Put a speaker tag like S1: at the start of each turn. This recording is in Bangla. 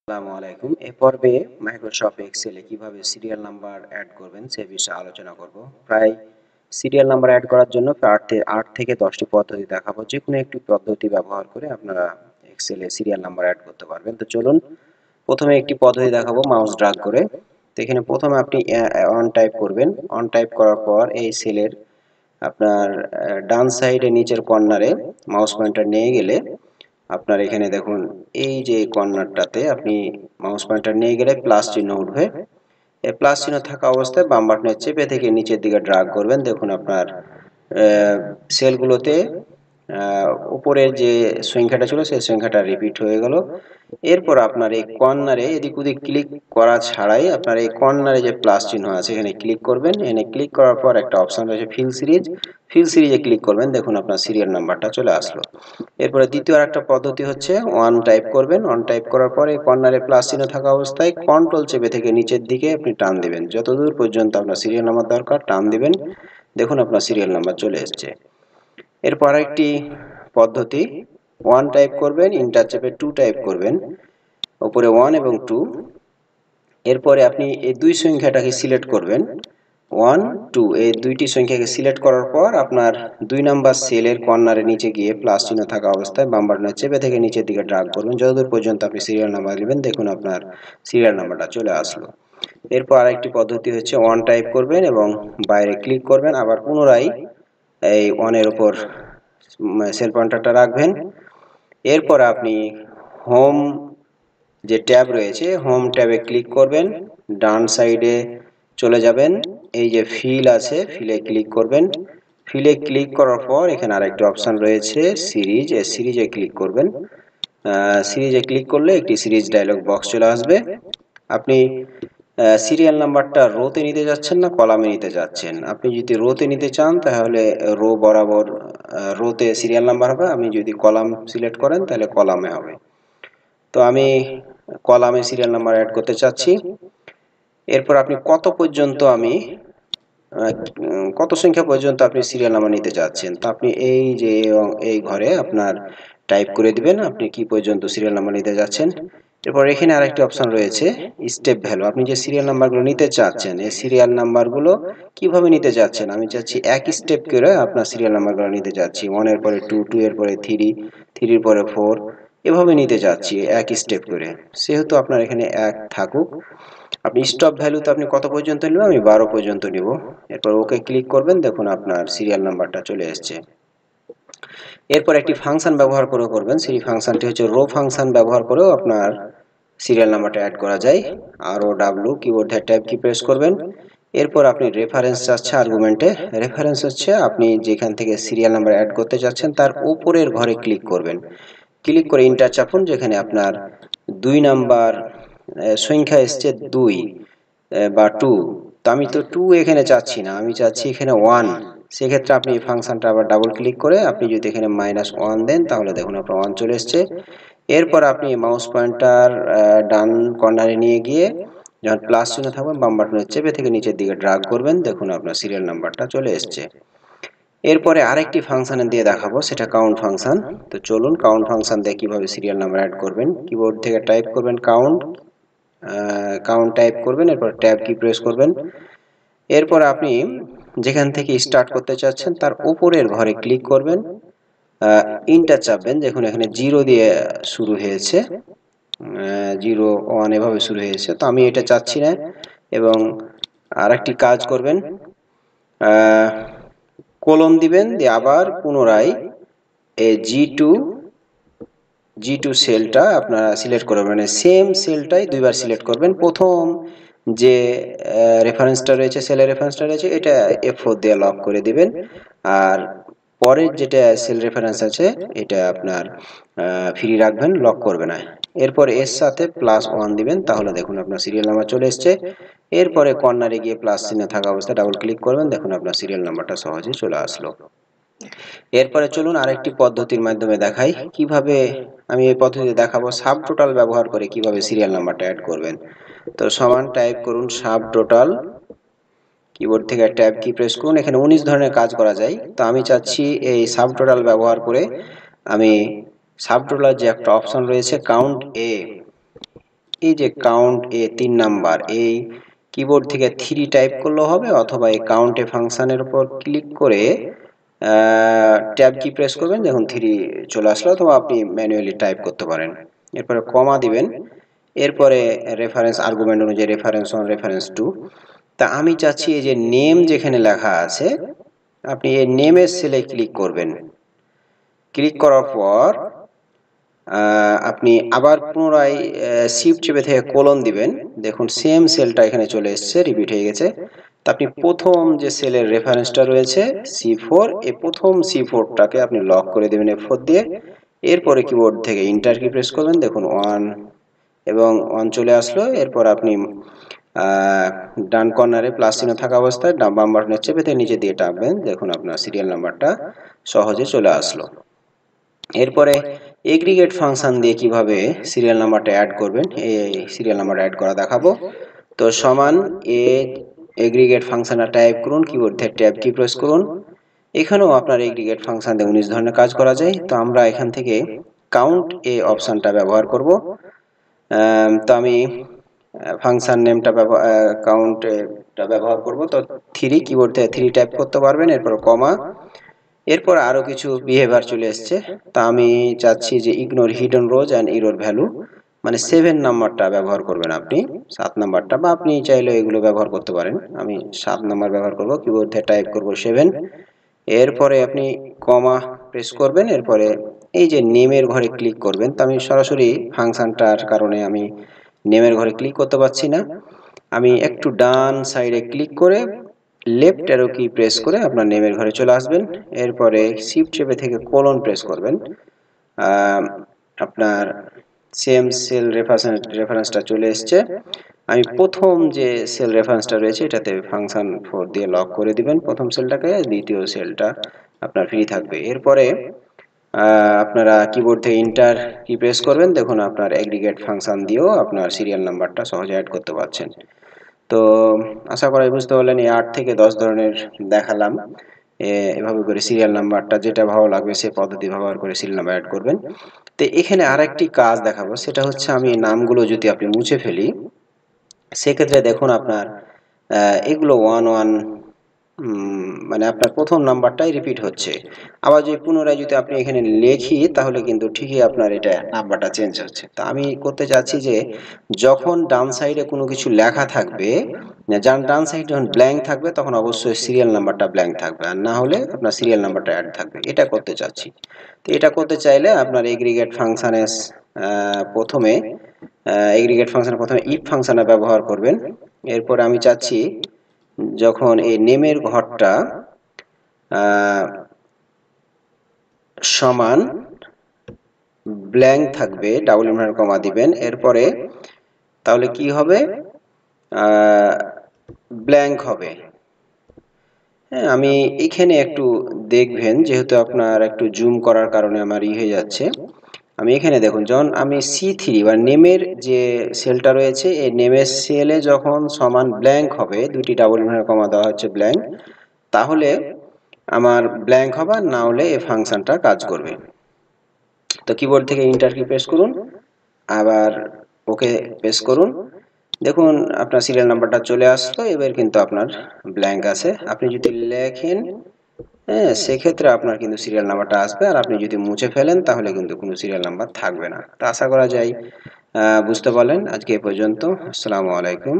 S1: আসসালামু আলাইকুম। এ পর্বে মাইক্রোসফট এক্সেলে কিভাবে সিরিয়াল নাম্বার অ্যাড করবেন সে বিষয়ে আলোচনা করব। প্রায় সিরিয়াল নাম্বার অ্যাড করার জন্য 8 থেকে 10টি পদ্ধতি দেখাবো। যেকোনো একটি পদ্ধতি ব্যবহার করে আপনারা এক্সেলে সিরিয়াল নাম্বার অ্যাড করতে পারবেন। তো চলুন প্রথমে একটি পদ্ধতি দেখাবো মাউস ড্র্যাগ করে। তো এখানে প্রথমে আপনি অন টাইপ করবেন। অন টাইপ করার পর এই সেলের আপনার ডান সাইডে নিচের কর্নারে মাউস পয়েন্টার নিয়ে গেলে আপনার এখানে দেখুন এই যে কর্নারটাতে আপনি মাউস পয়েন্টার নিয়ে গেলে প্লাস চিহ্ন উঠবে। এই প্লাস চিহ্ন থাকা অবস্থায় বাম বাটনে চেপে থেকে নিচের দিকে ড্র্যাগ করবেন। দেখুন আপনার সেলগুলোতে উপরের যে সংখ্যাটা ছিল সেই সংখ্যাটা রিপিট হয়ে গেল। এরপর আপনার এই কর্নারে এদিক ওদিক ক্লিক করা ছাড়াই আপনার এই কর্নারে যে প্লাস চিহ্ন আছে এখানে ক্লিক করবেন। এখানে ক্লিক করার পর একটা অপশন রয়েছে ফিল সিরিজে ক্লিক করবেন। দেখুন আপনার সিরিয়াল নাম্বারটা চলে আসলো। এরপরে দ্বিতীয় আরেকটা পদ্ধতি হচ্ছে ওয়ান টাইপ করবেন। ওয়ান টাইপ করার পরে কর্নারে প্লাস চিহ্ন থাকা অবস্থায় কন্ট্রোল চেপে থেকে নিচের দিকে আপনি টান দিবেন। যতদূর পর্যন্ত আপনার সিরিয়াল নাম্বার দরকার টান দিবেন। দেখুন আপনার সিরিয়াল নাম্বার চলে এসছে। এরপর আরেকটি পদ্ধতি ওয়ান টাইপ করবেন, ইন্টার চেপে টু টাইপ করবেন, উপরে ওয়ান এবং টু। এরপরে আপনি এই দুই সংখ্যাটাকে সিলেক্ট করবেন, ওয়ান টু এই দুইটি সংখ্যাকে সিলেক্ট করার পর আপনার 2 নাম্বার সেলের কর্নারে নিচে গিয়ে প্লাস চিহ্ন থাকা অবস্থায় বাম বাটনে চেপে থেকে নিচের দিকে ড্র্যাগ করবেন যতদূর পর্যন্ত আপনি সিরিয়াল নাম্বার নেবেন। দেখুন আপনার সিরিয়াল নাম্বারটা চলে আসলো। এরপর আরেকটি পদ্ধতি হচ্ছে ওয়ান টাইপ করবেন এবং বাইরে ক্লিক করবেন, আবার পুনরায় এই ওয়ানের উপর সেল পয়েন্টারটা রাখবেন। এরপর আপনি হোম যে ট্যাব রয়েছে হোম ট্যাবে ক্লিক করবেন, ডান সাইডে চলে যাবেন, এই যে ফিল আছে ফিলে ক্লিক করবেন। ফিলে ক্লিক করার পর এখানে আরেকটি অপশন রয়েছে সিরিজ, এই সিরিজে ক্লিক করবেন। সিরিজে ক্লিক করলে একটি সিরিজ ডায়লগ বক্স চলে আসবে। আপনি সিরিয়াল নাম্বারটা রোতে নিতে যাচ্ছেন না কলামে নিতে যাচ্ছেন। আপনি যদি রোতে নিতে চান তাহলে রো বরাবর রোতে সিরিয়াল নাম্বার হবে, আপনি যদি কলাম সিলেক্ট করেন তাহলে কলামে হবে। তো আমি কলামে সিরিয়াল নাম্বার অ্যাড করতে চাচ্ছি। এরপর আপনি কত সংখ্যা পর্যন্ত আপনি সিরিয়াল নাম্বার নিতে চাচ্ছেন তা আপনি এই যে এই ঘরে আপনার টাইপ করে দিবেন আপনি কি পর্যন্ত সিরিয়াল নাম্বার নিতে যাচ্ছেন। এরপর এখানে আরেকটি অপশন রয়েছে স্টেপ ভ্যালু। আপনি যে সিরিয়াল নাম্বারগুলো নিতে চাচ্ছেন এই সিরিয়াল নাম্বারগুলো কিভাবে নিতে চাচ্ছেন, আমি চাচ্ছি এক স্টেপ করে আপনার সিরিয়াল নাম্বারগুলো নিতে চাচ্ছি। 1 এর পরে 2, 2 এর পরে 3, 3 এর পরে 4 এভাবে নিতে চাচ্ছি এক স্টেপ করে। সেহেতু আপনার এখানে এক থাকুক। আপনি স্টপ ভ্যালুতে আপনি কত পর্যন্ত নেবেন, আমি 12 পর্যন্ত নিব। এরপর ওকে ক্লিক করবেন, দেখুন আপনার সিরিয়াল নাম্বারটা চলে এসছে। এরপর একটি ফাংশন ব্যবহার করে করবেন, সেই ফাংশনটি হচ্ছে রো ফাংশন ব্যবহার করেও আপনার সিরিয়াল নাম্বারটা অ্যাড করা যায়। আর ও ডাব্লিউ কিবোর্ড দিয়ে ট্যাব কি প্রেস করবেন। এরপর আপনি রেফারেন্স চাচ্ছে আর্গুমেন্টে, রেফারেন্স হচ্ছে আপনি যেখান থেকে সিরিয়াল নাম্বার অ্যাড করতে যাচ্ছেন তার উপরের ঘরে ক্লিক করবেন। ক্লিক করে ইন্টার চাপুন, যেখানে আপনার 2 নাম্বার সংখ্যা এসছে 2 বা 2। তো আমি তো 2 এখানে চাচ্ছি না, আমি চাচ্ছি এখানে 1। সেক্ষেত্রে আপনি এই ফাংশনটা আবার ডাবল ক্লিক করে আপনি যদি এখানে -1 দেন তাহলে দেখুন আপনার 1 চলে এসছে। এরপর আপনি মাউস পয়েন্টার ডান কর্নারে নিয়ে গিয়ে যখন প্লাস চিহ্ন থাকবে বাম বাটনে চেপে থেকে নিচের দিকে ড্র্যাগ করবেন, দেখুন আপনার সিরিয়াল নাম্বারটা চলে এসছে। এরপরে আরেকটি ফাংশন দিয়ে দেখাবো, সেটা কাউন্ট ফাংশন। তো চলুন কাউন্ট ফাংশন দিয়ে কিভাবে সিরিয়াল নাম্বার অ্যাড করবেন। কিবোর্ড থেকে টাইপ করবেন কাউন্ট টাইপ করবেন, এরপর ট্যাব কি প্রেস করবেন। এরপর আপনি যেখান থেকে স্টার্ট করতে চাচ্ছেন তার উপরের ঘরে ক্লিক করবেন, ইন্টার চাপবেন। দেখুন এখানে 0 দিয়ে শুরু হয়েছে, 0 1 এভাবে শুরু হয়েছে। তো আমি এটা চাচ্ছি না এবং আরেকটি কাজ করবেন, কোলন দিবেন, দিয়ে আবার পুনরায় এই জি টু সেলটা আপনারা সিলেক্ট করবেন, মানে সেম সেলটাই দুইবার সিলেক্ট করবেন। প্রথম যে রেফারেন্সটা রয়েছে সেলের রেফারেন্সটা রয়েছে এটা F4 দিয়ে লক করে দিবেন, আর পরের যেটা সেল রেফারেন্স আছে এটা আপনার ফ্রি রাখবেন, লক করবে না। এরপর এর সাথে +1 দিবেন, তাহলে দেখুন আপনার সিরিয়াল নাম্বার চলে এসছে। এরপরে কর্নারে গিয়ে প্লাস চিহ্ন থাকা অবস্থায় ডাবল ক্লিক করবেন, দেখুন আপনার সিরিয়াল নাম্বারটা সহজেই চলে আসলো। এরপরে চলুন আরেকটি পদ্ধতির মাধ্যমে দেখাই কিভাবে। আমি এই পদ্ধতি দেখাবো সাব টোটাল ব্যবহার করে কিভাবে সিরিয়াল নাম্বারটা অ্যাড করবেন। তো সমান টাইপ করুন সাব টোটাল, কিবোর্ড থেকে ট্যাব কি প্রেস করুন। এখানে 19 ধরনের কাজ করা যায়। তো আমি চাচ্ছি এই সাব টোটাল ব্যবহার করে আমি সাব টোটাল যে একটা অপশন রয়েছে কাউন্ট এ, এই যে কাউন্ট এ 3 নাম্বার, এই কিবোর্ড থেকে 3 টাইপ করলেও হবে, অথবা এই কাউন্ট এ ফাংশনের উপর ক্লিক করে ট্যাব কি প্রেস করবেন, দেখুন 3 চলে আসলো, অথবা আপনি ম্যানুয়ালি টাইপ করতে পারেন। এরপরে কমা দিবেন, এরপরে রেফারেন্স আর্গুমেন্ট অনুযায়ী রেফারেন্স 1 রেফারেন্স 2। তা আমি চাচ্ছি এই যে নেম যেখানে লেখা আছে, আপনি এই নেমের সেলে ক্লিক করবেন। ক্লিক করার পর আপনি আবার পুনরায় শিফট চেপে থেকে কোলন দিবেন, দেখুন সেম সেলটা এখানে চলে এসেছে, রিপিট হয়ে গেছে। তা আপনি প্রথম যে সেলের রেফারেন্সটা রয়েছে C4, এই প্রথম C4টাকে আপনি লক করে দেবেন F4 দিয়ে। এরপরে কিবোর্ড থেকে ইন্টার কি প্রেস করবেন, দেখুন 1 এবং 1 চলে আসলো। এরপর আপনি ডান কর্নারে প্লাস চিহ্ন থাকা অবস্থায় বাম বাটনে চেপে থেকে নিচে দিয়ে টানবেন, দেখুন আপনার সিরিয়াল নাম্বারটা সহজে চলে আসলো। এরপরে এগ্রিগেট ফাংশন দিয়ে কিভাবে সিরিয়াল নাম্বারটা অ্যাড করবেন, এই সিরিয়াল নাম্বার অ্যাড করা দেখাবো। তো সমান এগ্রিগেট ফাংশনটা টাইপ করুন, কিবোর্ড থেকে ট্যাব কি প্রেস করুন। এখানেও আপনার এগ্রিগেট ফাংশন দিয়ে 19 ধরনের কাজ করা যায়। তো আমরা এখান থেকে কাউন্ট এ অপশনটা ব্যবহার করব। তো আমি ফাংশন নেমটা কাউন্টটা ব্যবহার করব। তো 3 কিবোর্ড থেকে 3 টাইপ করতে পারবেন, এরপর কমা, এরপর আরো কিছু বিহেভিয়ার চলে এসছে। তা আমি চাচ্ছি যে ignore hidden rose and error value, মানে 7 নাম্বারটা ব্যবহার করবেন আপনি, 7 নাম্বারটা, বা আপনি চাইলে এগুলো ব্যবহার করতে পারেন। আমি 7 নাম্বার ব্যবহার করব, কিবোর্ড থেকে টাইপ করব 7। এরপরে আপনি কমা প্রেস করবেন, এরপরে এই যে নেমের ঘরে ক্লিক করবেন। তো আমি সরাসরি ফাংশনটার কারণে আমি নেমের ঘরে ক্লিক করতে পারছি না, আমি একটু ডান সাইডে ক্লিক করে লেফট অ্যারো কি প্রেস করে আপনার নেমের ঘরে চলে আসবেন। এরপরে শিফট চেপে থেকে কোলন প্রেস করবেন। আপনার সেম সেল রেফারেন্সটা চলে এসছে। আমি প্রথম যে সেল রেফারেন্সটা রয়েছে এটাতে ফাংশন 4 দিয়ে লক করে দিবেন প্রথম সেলটাকে, দ্বিতীয় সেলটা আপনার ফ্রি থাকবে। এরপরে আপনারা কিবোর্ড থেকে ইন্টার কি প্রেস করবেন, দেখুন আপনার এগ্রিগেট ফাংশন দিয়েও আপনার সিরিয়াল নাম্বারটা সহজে অ্যাড করতে পারছেন। তো আশা করি বুঝতে পারলেন, এই 8 থেকে 10 ধরনের দেখালাম। এভাবে করে সিরিয়াল নাম্বারটা যেটা ভালো লাগবে সে পদ্ধতি ব্যবহার করে সিরিয়াল নাম্বার অ্যাড করবেন। তো এখানে আরেকটি কাজ দেখাবো, সেটা হচ্ছে আমি নামগুলো যদি আপনি মুছে ফেলি, সেক্ষেত্রে দেখুন আপনার এগুলো 1 মানে আপনার প্রথম নাম্বারটাই রিপিট হচ্ছে। আবার যদি পুনরায় যদি আপনি এখানে লেখি, তাহলে কিন্তু ঠিকই আপনার এটা নাম্বারটা চেঞ্জ হচ্ছে। তো আমি করতে চাচ্ছি যে যখন ডান সাইডে কোনো কিছু লেখা থাকবে, ডান সাইড যখন ব্ল্যাঙ্ক থাকবে, তখন অবশ্যই সিরিয়াল নাম্বারটা ব্ল্যাঙ্ক থাকবে, আর না হলে আপনার সিরিয়াল নাম্বারটা অ্যাড থাকবে। এটা করতে চাচ্ছি। তো এটা করতে চাইলে আপনার এগ্রিগেট ফাংশনের প্রথমে ইফ ফাংশনটা ব্যবহার করবেন। এরপর আমি চাচ্ছি যখন এই নেমের ঘরটা সমান ব্ল্যাঙ্ক থাকবে, ডাবল ইনভার্টেড কমা দিবেন। এরপরে তাহলে কি হবে, ব্ল্যাঙ্ক হবে। হ্যাঁ, আমি এখানে একটু দেখবেন, যেহেতু আপনার একটু জুম করার কারণে আমার হয়ে যাচ্ছে। আমি এখানে দেখুন, যখন আমি C3 বা নেমের যে সেলটা রয়েছে, এই নেমের সেলে যখন সমান ব্ল্যাঙ্ক হবে, দুটি ডাবল ইনভার্টেড কমা দেওয়া হচ্ছে ব্ল্যাঙ্ক, তাহলে আমার ব্ল্যাঙ্ক হবে, না হলে এই ফাংশনটা কাজ করবে। তো কিবোর্ড থেকে ইন্টার কি প্রেস করুন, আবার ওকে প্রেস করুন। দেখুন আপনার সিরিয়াল নাম্বারটা চলে আসলো। এবার কিন্তু আপনার ব্ল্যাঙ্ক আছে। আপনি যদি লেখেন, হ্যাঁ, সেক্ষেত্রে আপনার কিন্তু সিরিয়াল নাম্বারটা আসবে, আর আপনি যদি মুছে ফেলেন তাহলে কিন্তু কোনো সিরিয়াল নাম্বার থাকবে না। তো আশা করা যায় বুঝতে পারলেন। আজকে এ পর্যন্ত। আসসালামু আলাইকুম।